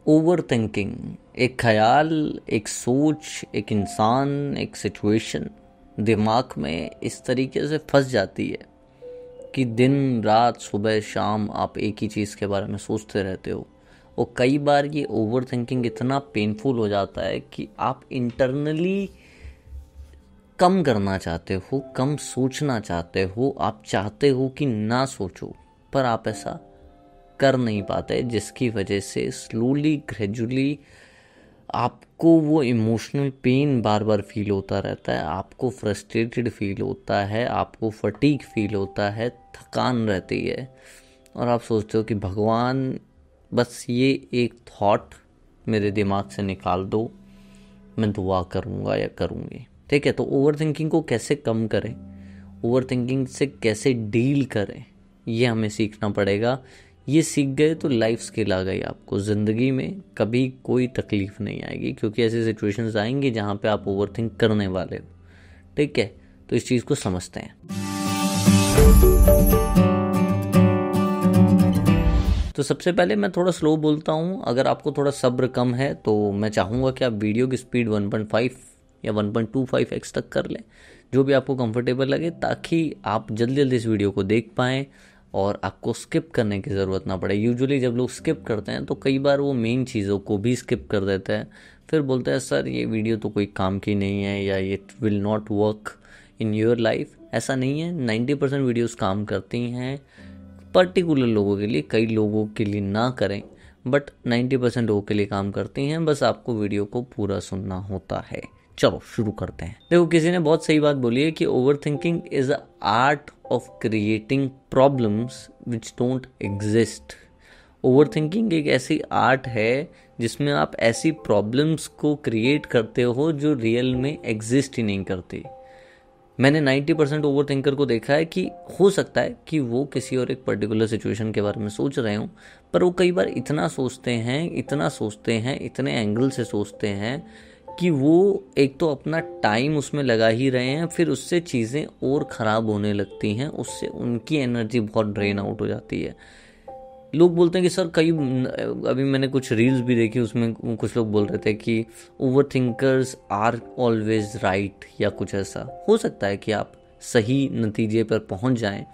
Over thinking एक ख्याल, एक सोच, एक इंसान, एक सिचुएशन दिमाग में इस तरीके से फंस जाती है कि दिन रात सुबह शाम आप एक ही चीज़ के बारे में सोचते रहते हो। और कई बार ये ओवर थिंकिंग इतना पेनफुल हो जाता है कि आप इंटरनली कम करना चाहते हो, कम सोचना चाहते हो, आप चाहते हो कि ना सोचो, पर आप ऐसा कर नहीं पाते, जिसकी वजह से स्लोली ग्रेजुअली आपको वो इमोशनल पेन बार बार फील होता रहता है, आपको फ्रस्ट्रेटेड फील होता है, आपको फटीग फील होता है, थकान रहती है। और आप सोचते हो कि भगवान बस ये एक थॉट मेरे दिमाग से निकाल दो, मैं दुआ करूँगा या करूँगी। ठीक है, तो ओवर थिंकिंग को कैसे कम करें, ओवर थिंकिंग से कैसे डील करें, ये हमें सीखना पड़ेगा। ये सीख गए तो लाइफ स्किल आ गई, आपको ज़िंदगी में कभी कोई तकलीफ नहीं आएगी, क्योंकि ऐसी सिचुएशंस आएंगी जहाँ पे आप ओवर थिंक करने वाले हो। ठीक है, तो इस चीज़ को समझते हैं। तो सबसे पहले मैं थोड़ा स्लो बोलता हूँ, अगर आपको थोड़ा सब्र कम है तो मैं चाहूँगा कि आप वीडियो की स्पीड 1.5 या 1.25x तक कर लें, जो भी आपको कंफर्टेबल लगे, ताकि आप जल्दी जल्दी इस वीडियो को देख पाएँ और आपको स्किप करने की ज़रूरत ना पड़े। यूजुअली जब लोग स्किप करते हैं तो कई बार वो मेन चीज़ों को भी स्किप कर देते हैं, फिर बोलते हैं सर ये वीडियो तो कोई काम की नहीं है, या ये will not work in your life. ऐसा नहीं है, 90% वीडियोस काम करती हैं पर्टिकुलर लोगों के लिए, कई लोगों के लिए ना करें, बट 90% लोगों के लिए काम करती हैं। बस आपको वीडियो को पूरा सुनना होता है। चलो शुरू करते हैं। देखो, किसी ने बहुत सही बात बोली है कि over thinking is a art of creating problems which don't exist. Over thinking एक ऐसी आर्ट है जिसमें आप ऐसी प्रॉब्लम्स को क्रिएट करते हो जो रियल में एग्जिस्ट ही नहीं करती। मैंने 90% ओवर थिंकर को देखा है कि हो सकता है कि वो किसी और एक पर्टिकुलर सिचुएशन के बारे में सोच रहे हों, पर वो कई बार इतना सोचते हैं, इतना सोचते हैं, इतने एंगल से सोचते हैं कि वो एक तो अपना टाइम उसमें लगा ही रहे हैं, फिर उससे चीज़ें और ख़राब होने लगती हैं, उससे उनकी एनर्जी बहुत ड्रेन आउट हो जाती है। लोग बोलते हैं कि सर कई, अभी मैंने कुछ रील्स भी देखी, उसमें कुछ लोग बोल रहे थे कि over thinkers are always right, या कुछ ऐसा। हो सकता है कि आप सही नतीजे पर पहुंच जाएं,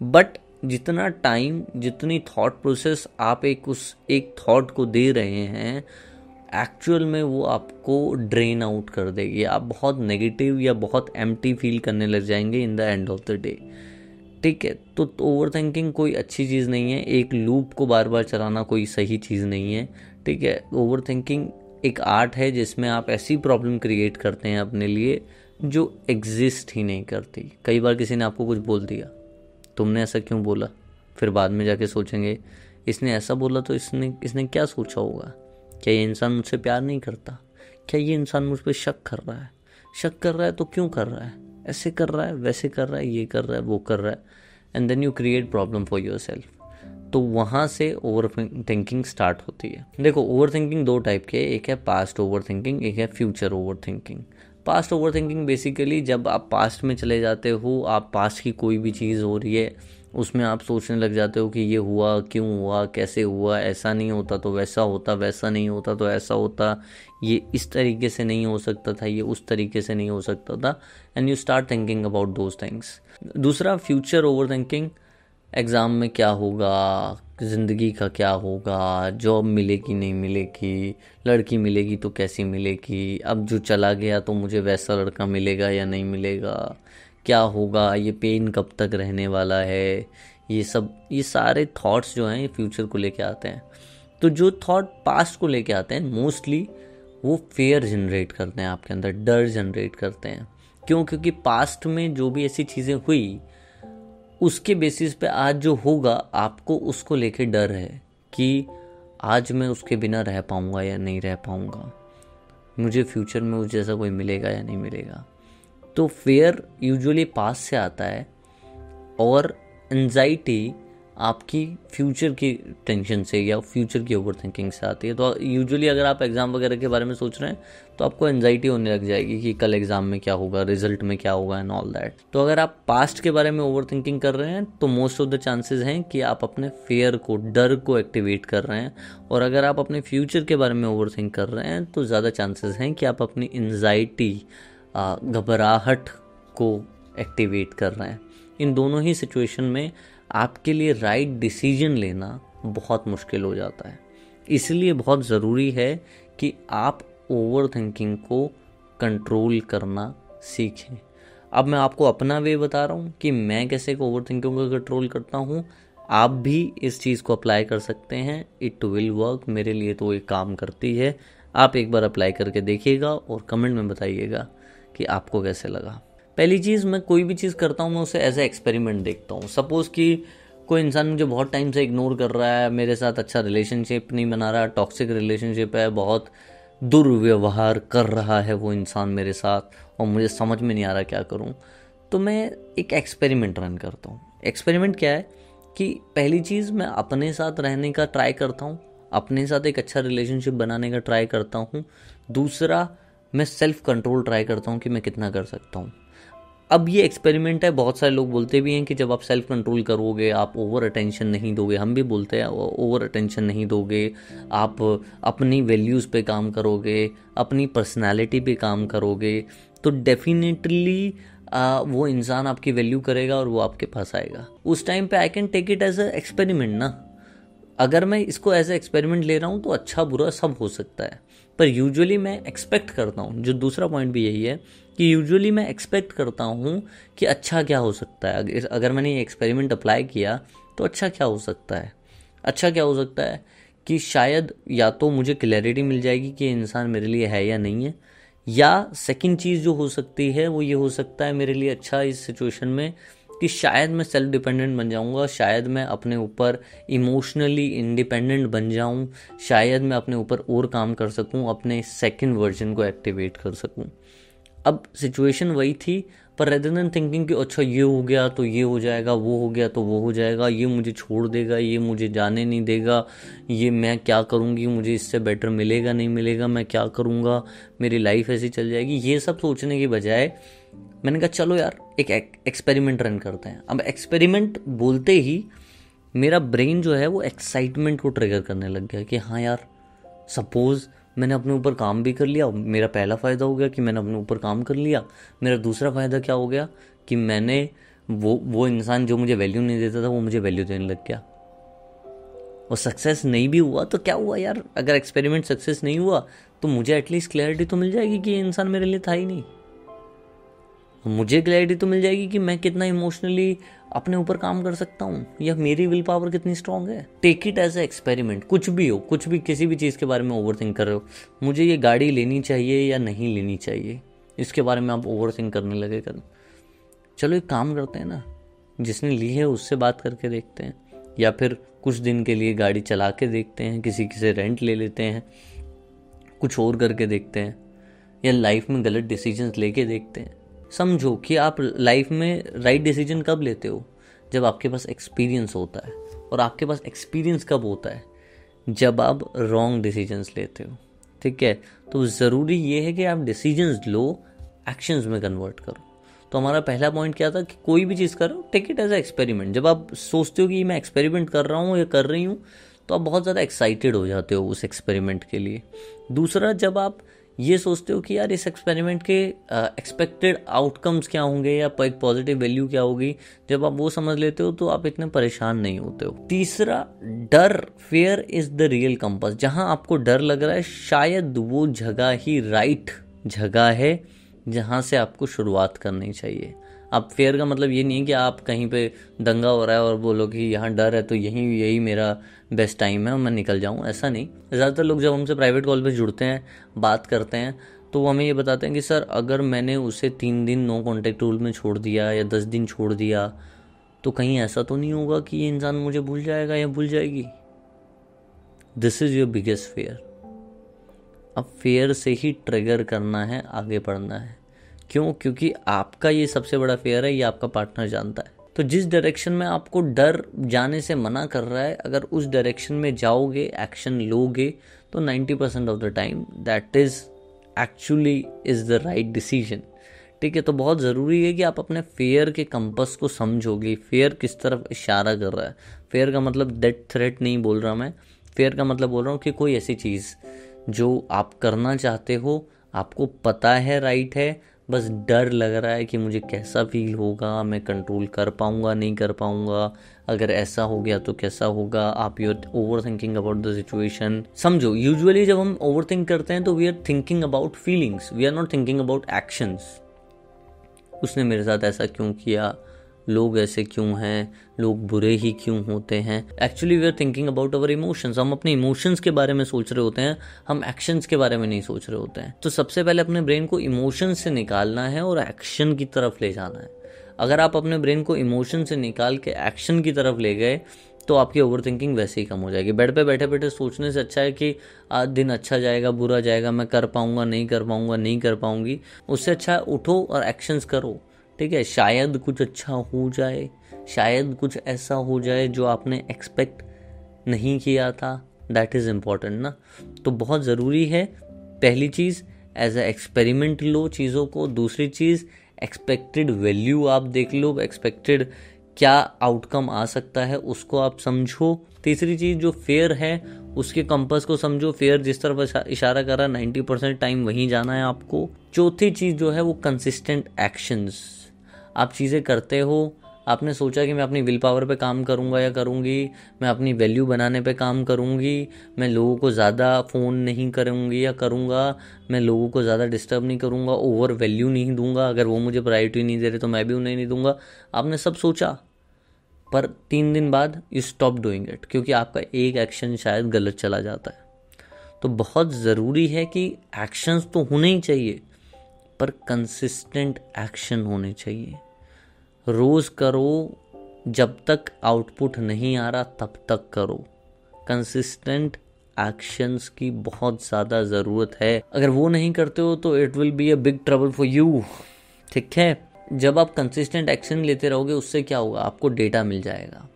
बट जितना टाइम, जितनी थॉट प्रोसेस आप एक थॉट को दे रहे हैं, एक्चुअल में वो आपको ड्रेन आउट कर देगी। आप बहुत नेगेटिव या बहुत एम्प्टी फील करने लग जाएंगे in the end of the day. ठीक है, तो ओवर थिंकिंग कोई अच्छी चीज़ नहीं है, एक लूप को बार बार चलाना कोई सही चीज़ नहीं है। ठीक है, ओवर थिंकिंग एक आर्ट है जिसमें आप ऐसी प्रॉब्लम क्रिएट करते हैं अपने लिए जो एग्जिस्ट ही नहीं करती। कई बार किसी ने आपको कुछ बोल दिया, तुमने ऐसा क्यों बोला, फिर बाद में जाके सोचेंगे इसने ऐसा बोला तो इसने क्या सोचा होगा, क्या ये इंसान मुझसे प्यार नहीं करता, क्या ये इंसान मुझ पर शक कर रहा है, शक कर रहा है तो क्यों कर रहा है, ऐसे कर रहा है, वैसे कर रहा है, ये कर रहा है, वो कर रहा है, and then you create problem for yourself. तो वहाँ से ओवर थिंकिंग स्टार्ट होती है। देखो, ओवर थिंकिंग दो टाइप के, एक है पास्ट ओवर थिंकिंग, एक है future over thinking. Past over thinking basically जब आप पास्ट में चले जाते हो, आप पास्ट की कोई भी चीज़ हो रही है उसमें आप सोचने लग जाते हो कि ये हुआ, क्यों हुआ, कैसे हुआ, ऐसा नहीं होता तो वैसा होता, वैसा नहीं होता तो ऐसा होता, ये इस तरीके से नहीं हो सकता था, ये उस तरीके से नहीं हो सकता था, and you start thinking about those things. दूसरा फ्यूचर ओवर थिंकिंग, एग्ज़ाम में क्या होगा, ज़िंदगी का क्या होगा, जॉब मिलेगी नहीं मिलेगी, लड़की मिलेगी तो कैसी मिलेगी, अब जो चला गया तो मुझे वैसा लड़का मिलेगा या नहीं मिलेगा, क्या होगा, ये पेन कब तक रहने वाला है, ये सारे थॉट्स जो हैं ये फ्यूचर को लेके आते हैं। तो जो थॉट पास्ट को लेके आते हैं मोस्टली वो फेयर जनरेट करते हैं, आपके अंदर डर जनरेट करते हैं। क्यों? क्योंकि पास्ट में जो भी ऐसी चीज़ें हुई उसके बेसिस पे आज जो होगा आपको उसको लेके डर है कि आज मैं उसके बिना रह पाऊंगा या नहीं रह पाऊंगा, मुझे फ्यूचर में उस जैसा कोई मिलेगा या नहीं मिलेगा। तो फेयर यूजुअली पास्ट से आता है, और एंजाइटी आपकी फ्यूचर की टेंशन से या फ्यूचर की ओवर थिंकिंग से आती है। तो यूजुअली अगर आप एग्ज़ाम वगैरह के बारे में सोच रहे हैं तो आपको एंजाइटी होने लग जाएगी कि कल एग्ज़ाम में क्या होगा, रिजल्ट में क्या होगा एंड ऑल दैट। तो अगर आप पास्ट के बारे में ओवर थिंकिंग कर रहे हैं तो मोस्ट ऑफ द चांसेस हैं कि आप अपने फियर को, डर को एक्टिवेट कर रहे हैं। और अगर आप अपने फ्यूचर के बारे में ओवर थिंक कर रहे हैं तो ज़्यादा चांसेस हैं कि आप अपनी एंजाइटी, घबराहट को एक्टिवेट कर रहे हैं। इन दोनों ही सिचुएशन में आपके लिए राइट डिसीजन लेना बहुत मुश्किल हो जाता है। इसलिए बहुत ज़रूरी है कि आप ओवर थिंकिंग को कंट्रोल करना सीखें। अब मैं आपको अपना वे बता रहा हूँ कि मैं कैसे ओवर थिंकिंग को कंट्रोल करता हूँ। आप भी इस चीज़ को अप्लाई कर सकते हैं। It will work. मेरे लिए तो एक काम करती है। आप एक बार अप्लाई करके देखिएगा और कमेंट में बताइएगा कि आपको कैसे लगा। पहली चीज़, मैं कोई भी चीज़ करता हूँ मैं उसे एज ए एक्सपेरिमेंट देखता हूँ। सपोज़ कि कोई इंसान मुझे बहुत टाइम से इग्नोर कर रहा है, मेरे साथ अच्छा रिलेशनशिप नहीं बना रहा, टॉक्सिक रिलेशनशिप है, बहुत दुर्व्यवहार कर रहा है वो इंसान मेरे साथ और मुझे समझ में नहीं आ रहा क्या करूँ। तो मैं एक एक्सपेरिमेंट रन करता हूँ। एक्सपेरिमेंट क्या है कि पहली चीज़, मैं अपने साथ रहने का ट्राई करता हूँ, अपने साथ एक अच्छा रिलेशनशिप बनाने का ट्राई करता हूँ। दूसरा, मैं सेल्फ कंट्रोल ट्राई करता हूँ कि मैं कितना कर सकता हूँ। अब ये एक्सपेरिमेंट है। बहुत सारे लोग बोलते भी हैं कि जब आप सेल्फ कंट्रोल करोगे, आप ओवर अटेंशन नहीं दोगे, हम भी बोलते हैं ओवर अटेंशन नहीं दोगे, आप अपनी वैल्यूज़ पे काम करोगे, अपनी पर्सनालिटी पे काम करोगे, तो डेफिनेटली वो इंसान आपकी वैल्यू करेगा और वो आपके पास आएगा। उस टाइम पे I can take it as a experiment ना। अगर मैं इसको एज ए एक्सपेरिमेंट ले रहा हूँ तो अच्छा बुरा सब हो सकता है। पर यूजुअली मैं एक्सपेक्ट करता हूँ, जो दूसरा पॉइंट भी यही है कि यूजुअली मैं एक्सपेक्ट करता हूँ कि अच्छा क्या हो सकता है। अगर मैंने ये एक्सपेरिमेंट अप्लाई किया तो अच्छा क्या हो सकता है। अच्छा क्या हो सकता है कि शायद या तो मुझे क्लैरिटी मिल जाएगी कि ये इंसान मेरे लिए है या नहीं है, या सेकंड चीज़ जो हो सकती है वो ये हो सकता है मेरे लिए अच्छा इस सिचुएशन में कि शायद मैं सेल्फ डिपेंडेंट बन जाऊंगा, शायद मैं अपने ऊपर इमोशनली इंडिपेंडेंट बन जाऊं, शायद मैं अपने ऊपर और काम कर सकूं, अपने सेकंड वर्जन को एक्टिवेट कर सकूं। अब सिचुएशन वही थी, पर रेदर देन थिंकिंग कि अच्छा ये हो गया तो ये हो जाएगा, वो हो गया तो वो हो जाएगा, ये मुझे छोड़ देगा, ये मुझे जाने नहीं देगा, ये मैं क्या करूँगी, मुझे इससे बेटर मिलेगा नहीं मिलेगा, मैं क्या करूँगा, मेरी लाइफ ऐसी चल जाएगी, ये सब सोचने की बजाय मैंने कहा चलो यार एक एक्सपेरिमेंट रन करते हैं। अब एक्सपेरिमेंट बोलते ही मेरा ब्रेन जो है वो एक्साइटमेंट को ट्रिगर करने लग गया कि हाँ यार, सपोज मैंने अपने ऊपर काम भी कर लिया। मेरा पहला फ़ायदा हो गया कि मैंने अपने ऊपर काम कर लिया। मेरा दूसरा फ़ायदा क्या हो गया कि मैंने वो इंसान जो मुझे वैल्यू नहीं देता था वो मुझे वैल्यू देने लग गया। और सक्सेस नहीं भी हुआ तो क्या हुआ यार, अगर एक्सपेरिमेंट सक्सेस नहीं हुआ तो मुझे एटलीस्ट क्लैरिटी तो मिल जाएगी कि ये इंसान मेरे लिए था ही नहीं। मुझे क्लैरिटी तो मिल जाएगी कि मैं कितना इमोशनली अपने ऊपर काम कर सकता हूँ या मेरी विल पावर कितनी स्ट्रांग है। Take it as a experiment. कुछ भी हो, कुछ भी किसी भी चीज़ के बारे में ओवर थिंक कर रहे हो, मुझे ये गाड़ी लेनी चाहिए या नहीं लेनी चाहिए, इसके बारे में आप ओवर थिंक करने लगे कर। चलो एक काम करते हैं ना, जिसने ली है उससे बात करके देखते हैं, या फिर कुछ दिन के लिए गाड़ी चला के देखते हैं, किसी से रेंट ले लेते हैं, कुछ और करके देखते हैं, या लाइफ में गलत डिसीजंस लेके देखते हैं। समझो कि आप लाइफ में राइट डिसीजन कब लेते हो, जब आपके पास एक्सपीरियंस होता है। और आपके पास एक्सपीरियंस कब होता है, जब आप रॉन्ग डिसीजंस लेते हो। ठीक है, तो ज़रूरी ये है कि आप डिसीजंस लो, एक्शंस में कन्वर्ट करो। तो हमारा पहला पॉइंट क्या था कि कोई भी चीज़ करो, take it as a experiment. जब आप सोचते हो कि मैं एक्सपेरिमेंट कर रहा हूँ या कर रही हूँ तो आप बहुत ज़्यादा एक्साइटेड हो जाते हो उस एक्सपेरिमेंट के लिए। दूसरा, जब आप ये सोचते हो कि यार इस एक्सपेरिमेंट के एक्सपेक्टेड आउटकम्स क्या होंगे या एक पॉजिटिव वैल्यू क्या होगी, जब आप वो समझ लेते हो तो आप इतने परेशान नहीं होते हो। तीसरा, डर, fair is the real compass. जहां आपको डर लग रहा है शायद वो जगह ही राइट जगह है जहां से आपको शुरुआत करनी चाहिए। अब फेयर का मतलब ये नहीं है कि आप कहीं पे दंगा हो रहा है और बोलो कि यहाँ डर है तो यही मेरा बेस्ट टाइम है और मैं निकल जाऊँ, ऐसा नहीं। ज़्यादातर लोग जब हमसे प्राइवेट कॉल पे जुड़ते हैं, बात करते हैं, तो वो हमें ये बताते हैं कि सर अगर मैंने उसे 3 दिन नो कॉन्टैक्ट रूल में छोड़ दिया या 10 दिन छोड़ दिया तो कहीं ऐसा तो नहीं होगा कि ये इंसान मुझे भूल जाएगा या भूल जाएगी। This is your biggest fear. अब फेयर से ही ट्रिगर करना है, आगे बढ़ना है। क्यों? क्योंकि आपका ये सबसे बड़ा फेयर है, ये आपका पार्टनर जानता है। तो जिस डायरेक्शन में आपको डर जाने से मना कर रहा है, अगर उस डायरेक्शन में जाओगे, एक्शन लोगे, तो 90% of the time that is actually is the right decision. ठीक है, तो बहुत ज़रूरी है कि आप अपने फेयर के कंपस को समझोगे, फेयर किस तरफ इशारा कर रहा है। फेयर का मतलब डेथ थ्रेट नहीं बोल रहा मैं, फेयर का मतलब बोल रहा हूँ कि कोई ऐसी चीज़ जो आप करना चाहते हो, आपको पता है राइट है, बस डर लग रहा है कि मुझे कैसा फील होगा, मैं कंट्रोल कर पाऊंगा नहीं कर पाऊंगा, अगर ऐसा हो गया तो कैसा होगा। आप you are over thinking about the situation. समझो, यूजुअली जब हम ओवर थिंक करते हैं तो we are thinking about feelings, we are not thinking about actions. उसने मेरे साथ ऐसा क्यों किया, लोग ऐसे क्यों हैं, लोग बुरे ही क्यों होते हैं। Actually we are thinking about our emotions. हम अपने इमोशंस के बारे में सोच रहे होते हैं, हम एक्शंस के बारे में नहीं सोच रहे होते हैं। तो सबसे पहले अपने ब्रेन को इमोशंस से निकालना है और एक्शन की तरफ ले जाना है। अगर आप अपने ब्रेन को इमोशन से निकाल के एक्शन की तरफ ले गए तो आपकी ओवर थिंकिंग वैसे ही कम हो जाएगी। बेड पे बैठे बैठे सोचने से अच्छा है कि आज दिन अच्छा जाएगा बुरा जाएगा, मैं कर पाऊंगा नहीं कर पाऊंगा नहीं कर पाऊंगी, उससे अच्छा उठो और एक्शंस करो। ठीक है, शायद कुछ अच्छा हो जाए, शायद कुछ ऐसा हो जाए जो आपने एक्सपेक्ट नहीं किया था। दैट इज़ इम्पॉर्टेंट ना। तो बहुत ज़रूरी है, पहली चीज़ एज ए एक्सपेरिमेंट लो चीज़ों को। दूसरी चीज़ एक्सपेक्टेड वैल्यू आप देख लो, एक्सपेक्टेड क्या आउटकम आ सकता है उसको आप समझो। तीसरी चीज़ जो फेयर है उसके कंपास को समझो, फेयर जिस तरफ इशारा कर रहा है 90% टाइम वहीं जाना है आपको। चौथी चीज़ जो है वो कंसिस्टेंट एक्शंस। आप चीज़ें करते हो, आपने सोचा कि मैं अपनी विल पावर पे काम करूंगा या करूंगी, मैं अपनी वैल्यू बनाने पे काम करूंगी, मैं लोगों को ज़्यादा फ़ोन नहीं करूंगी या करूंगा, मैं लोगों को ज़्यादा डिस्टर्ब नहीं करूंगा, ओवर वैल्यू नहीं दूंगा, अगर वो मुझे प्रायोरिटी नहीं दे रहे तो मैं भी उन्हें नहीं दूंगा। आपने सब सोचा, पर 3 दिन बाद यू स्टॉप डूइंग इट, क्योंकि आपका एक एक्शन शायद गलत चला जाता है। तो बहुत ज़रूरी है कि एक्शंस तो होने ही चाहिए, पर कंसिस्टेंट एक्शन होने चाहिए। रोज करो, जब तक आउटपुट नहीं आ रहा तब तक करो। कंसिस्टेंट एक्शंस की बहुत ज़्यादा ज़रूरत है। अगर वो नहीं करते हो तो it will be a big trouble for you. ठीक है, जब आप कंसिस्टेंट एक्शन लेते रहोगे उससे क्या होगा, आपको डेटा मिल जाएगा।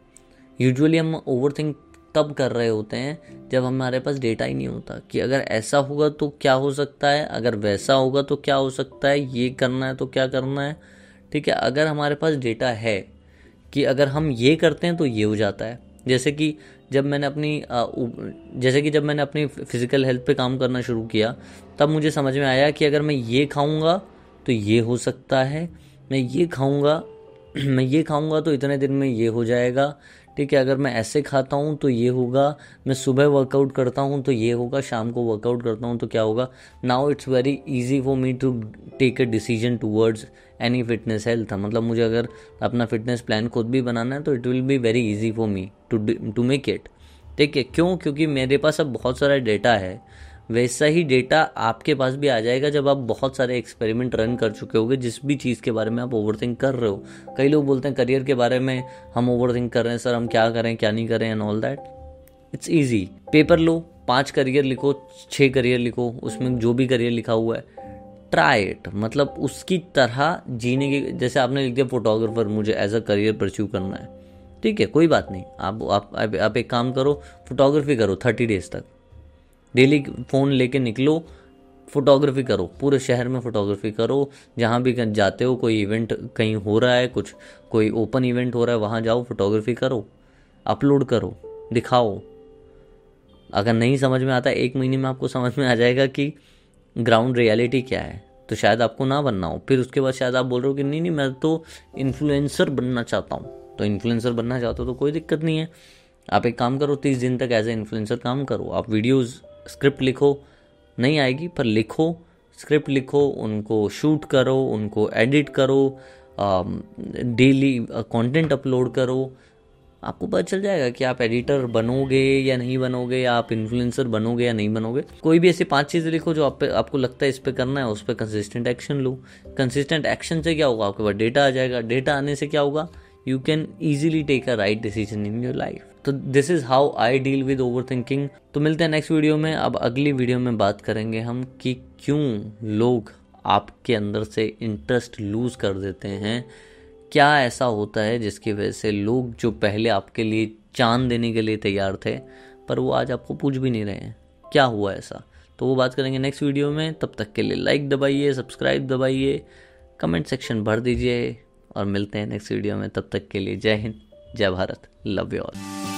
यूजुअली हम ओवरथिंक तब कर रहे होते हैं जब हमारे पास डेटा ही नहीं होता कि अगर ऐसा होगा तो क्या हो सकता है, अगर वैसा होगा तो क्या हो सकता है, ये करना है तो क्या करना है। ठीक है, अगर हमारे पास डेटा है कि अगर हम ये करते हैं तो ये हो जाता है। जैसे कि जब मैंने अपनी फिजिकल हेल्थ पे काम करना शुरू किया तब मुझे समझ में आया कि अगर मैं ये खाऊंगा तो ये हो सकता है, मैं ये खाऊंगा तो इतने दिन में ये हो जाएगा। ठीक है, अगर मैं ऐसे खाता हूँ तो ये होगा, मैं सुबह वर्कआउट करता हूँ तो ये होगा, शाम को वर्कआउट करता हूँ तो क्या होगा। Now it's very easy for me to take a decision towards any fitness health. मतलब मुझे अगर अपना फिटनेस प्लान खुद भी बनाना है तो it will be very easy for me to make it. ठीक है, क्यों? क्योंकि मेरे पास अब बहुत सारा डेटा है। वैसा ही डेटा आपके पास भी आ जाएगा जब आप बहुत सारे एक्सपेरिमेंट रन कर चुके होगे जिस भी चीज़ के बारे में आप ओवरथिंक कर रहे हो। कई लोग बोलते हैं करियर के बारे में हम ओवरथिंक कर रहे हैं, सर हम क्या करें क्या नहीं करें and all that. It's easy, paper low, 5 career लिखो, 6 करियर लिखो, उसमें जो भी करियर लिखा हुआ है ट्राई इट। मतलब उसकी तरह जीने की, जैसे आपने लिख दिया फोटोग्राफर मुझे एज अ करियर परस्यू करना है, ठीक है कोई बात नहीं, आप एक काम करो, फोटोग्राफी करो 30 डेज तक, डेली फ़ोन लेके निकलो, फोटोग्राफी करो, पूरे शहर में फोटोग्राफी करो। जहाँ भी जाते हो, कोई इवेंट कहीं हो रहा है, कोई ओपन इवेंट हो रहा है, वहाँ जाओ, फोटोग्राफी करो, अपलोड करो, दिखाओ। अगर नहीं समझ में आता 1 महीने में आपको समझ में आ जाएगा कि ग्राउंड रियलिटी क्या है, तो शायद आपको ना बनना हो। फिर उसके बाद शायद आप बोल रहे हो कि नहीं मैं तो इन्फ्लुएंसर बनना चाहता हूँ। तो इन्फ्लुएंसर बनना चाहते हो तो कोई दिक्कत नहीं है, आप एक काम करो, 30 दिन तक एज ए इन्फ्लुएंसर काम करो। आप वीडियोस, स्क्रिप्ट लिखो, नहीं आएगी पर लिखो, स्क्रिप्ट लिखो, उनको शूट करो, उनको एडिट करो, डेली कंटेंट अपलोड करो। आपको पता चल जाएगा कि आप एडिटर बनोगे या नहीं बनोगे, या आप इन्फ्लुएंसर बनोगे या नहीं बनोगे। कोई भी ऐसी 5 चीज़ें लिखो जो आपको लगता है इस पे करना है, उस पर कंसिस्टेंट एक्शन लो। कंसिस्टेंट एक्शन से क्या होगा, आपके पास डेटा आ जाएगा, डेटा आने से क्या होगा, you can easily take a right decision in your life. तो this is how I deal with over thinking. तो मिलते हैं नेक्स्ट वीडियो में। अब अगली वीडियो में बात करेंगे हम कि क्यों लोग आपके अंदर से इंटरेस्ट लूज कर देते हैं क्या ऐसा होता है जिसकी वजह से लोग जो पहले आपके लिए जान देने के लिए तैयार थे, पर वो आज आपको पूछ भी नहीं रहे हैं क्या हुआ ऐसा। तो वो बात करेंगे नेक्स्ट वीडियो में। तब तक के लिए लाइक दबाइए, सब्सक्राइब दबाइए, कमेंट सेक्शन भर दीजिए और मिलते हैं नेक्स्ट वीडियो में। तब तक के लिए जय हिंद, जय भारत, लव यू ऑल।